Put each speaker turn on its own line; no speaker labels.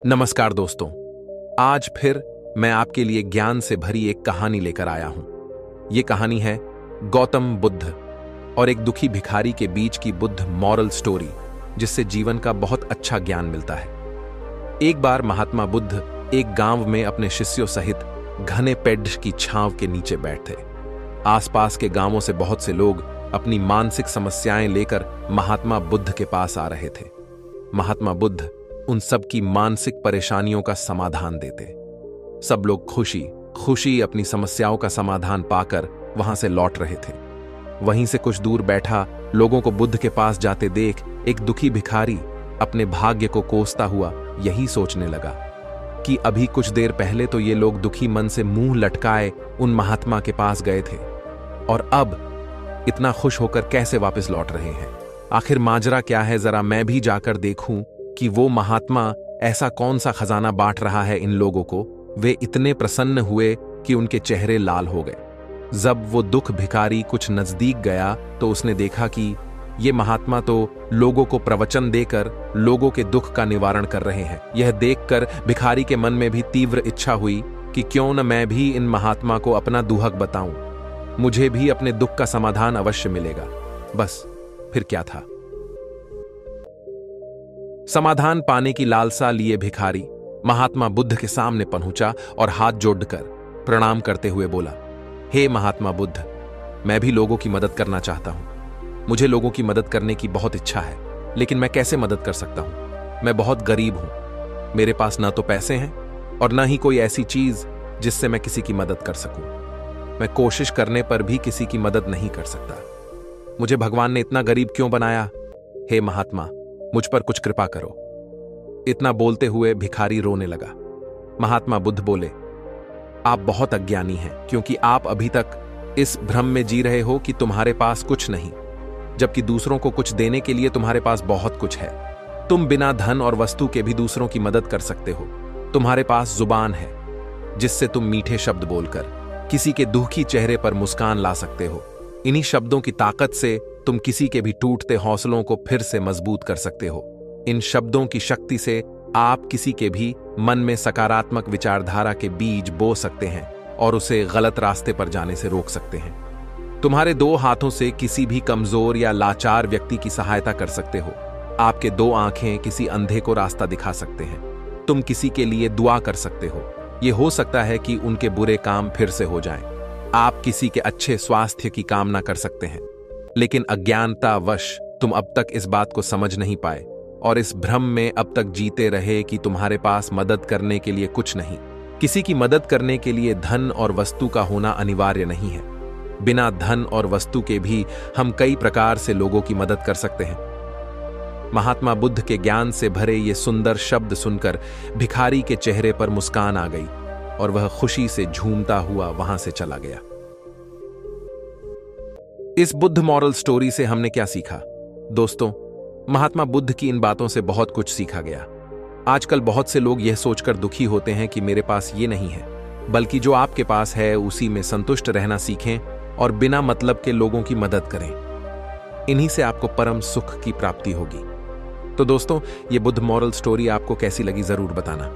नमस्कार दोस्तों। आज फिर मैं आपके लिए ज्ञान से भरी एक कहानी लेकर आया हूं। यह कहानी है गौतम बुद्ध और एक दुखी भिखारी के बीच की बुद्ध मॉरल स्टोरी, जिससे जीवन का बहुत अच्छा ज्ञान मिलता है। एक बार महात्मा बुद्ध एक गांव में अपने शिष्यों सहित घने पेड़ की छांव के नीचे बैठे। आसपास के गांवों से बहुत से लोग अपनी मानसिक समस्याएं लेकर महात्मा बुद्ध के पास आ रहे थे। महात्मा बुद्ध उन सब की मानसिक परेशानियों का समाधान देते। सब लोग खुशी खुशी अपनी समस्याओं का समाधान पाकर वहां से लौट रहे थे। वहीं से कुछ दूर बैठा लोगों को बुद्ध के पास जाते देख एक दुखी भिखारी अपने भाग्य को कोसता हुआ यही सोचने लगा कि अभी कुछ देर पहले तो ये लोग दुखी मन से मुंह लटकाए उन महात्मा के पास गए थे, और अब इतना खुश होकर कैसे वापस लौट रहे हैं। आखिर माजरा क्या है, जरा मैं भी जाकर देखूं कि वो महात्मा ऐसा कौन सा खजाना बांट रहा है इन लोगों को। वे इतने प्रसन्न हुए कि उनके चेहरे लाल हो गए। जब वो दुख भिखारी कुछ नजदीक गया तो उसने देखा कि ये महात्मा तो लोगों को प्रवचन देकर लोगों के दुख का निवारण कर रहे हैं। यह देखकर भिखारी के मन में भी तीव्र इच्छा हुई कि क्यों न मैं भी इन महात्मा को अपना दुहक बताऊं, मुझे भी अपने दुख का समाधान अवश्य मिलेगा। बस फिर क्या था। समाधान पाने की लालसा लिए भिखारी महात्मा बुद्ध के सामने पहुंचा और हाथ जोड़कर प्रणाम करते हुए बोला, हे महात्मा बुद्ध, मैं भी लोगों की मदद करना चाहता हूं। मुझे लोगों की मदद करने की बहुत इच्छा है, लेकिन मैं कैसे मदद कर सकता हूं। मैं बहुत गरीब हूं। मेरे पास न तो पैसे हैं और न ही कोई ऐसी चीज जिससे मैं किसी की मदद कर सकूं। मैं कोशिश करने पर भी किसी की मदद नहीं कर सकता। मुझे भगवान ने इतना गरीब क्यों बनाया? हे महात्मा, मुझ पर कुछ कृपा करो। इतना बोलते हुए भिखारी रोने लगा। महात्मा बुद्ध बोले, आप बहुत अज्ञानी हैं, क्योंकि आप अभी तक इस भ्रम में जी रहे हो कि तुम्हारे पास कुछ नहीं, जबकि दूसरों को कुछ देने के लिए तुम्हारे पास बहुत कुछ है। तुम बिना धन और वस्तु के भी दूसरों की मदद कर सकते हो। तुम्हारे पास जुबान है, जिससे तुम मीठे शब्द बोलकर किसी के दुखी चेहरे पर मुस्कान ला सकते हो। इन्हीं शब्दों की ताकत से तुम किसी के भी टूटते हौसलों को फिर से मजबूत कर सकते हो। इन शब्दों की शक्ति से आप किसी के भी मन में सकारात्मक विचारधारा के बीज बो सकते हैं और उसे गलत रास्ते पर जाने से रोक सकते हैं। तुम्हारे दो हाथों से किसी भी कमजोर या लाचार व्यक्ति की सहायता कर सकते हो। आपके दो आंखें किसी अंधे को रास्ता दिखा सकते हैं। तुम किसी के लिए दुआ कर सकते हो। यह हो सकता है कि उनके बुरे काम फिर से हो जाएं। आप किसी के अच्छे स्वास्थ्य की कामना कर सकते हैं, लेकिन अज्ञानतावश तुम अब तक इस बात को समझ नहीं पाए और इस भ्रम में अब तक जीते रहे कि तुम्हारे पास मदद करने के लिए कुछ नहीं। किसी की मदद करने के लिए धन और वस्तु का होना अनिवार्य नहीं है। बिना धन और वस्तु के भी हम कई प्रकार से लोगों की मदद कर सकते हैं। महात्मा बुद्ध के ज्ञान से भरे ये सुंदर शब्द सुनकर भिखारी के चेहरे पर मुस्कान आ गई और वह खुशी से झूमता हुआ वहां से चला गया। इस बुद्ध मॉरल स्टोरी से हमने क्या सीखा? दोस्तों, महात्मा बुद्ध की इन बातों से बहुत कुछ सीखा गया। आजकल बहुत से लोग यह सोचकर दुखी होते हैं कि मेरे पास ये नहीं है, बल्कि जो आपके पास है उसी में संतुष्ट रहना सीखें और बिना मतलब के लोगों की मदद करें। इन्हीं से आपको परम सुख की प्राप्ति होगी। तो दोस्तों, ये बुद्ध मॉरल स्टोरी आपको कैसी लगी जरूर बताना।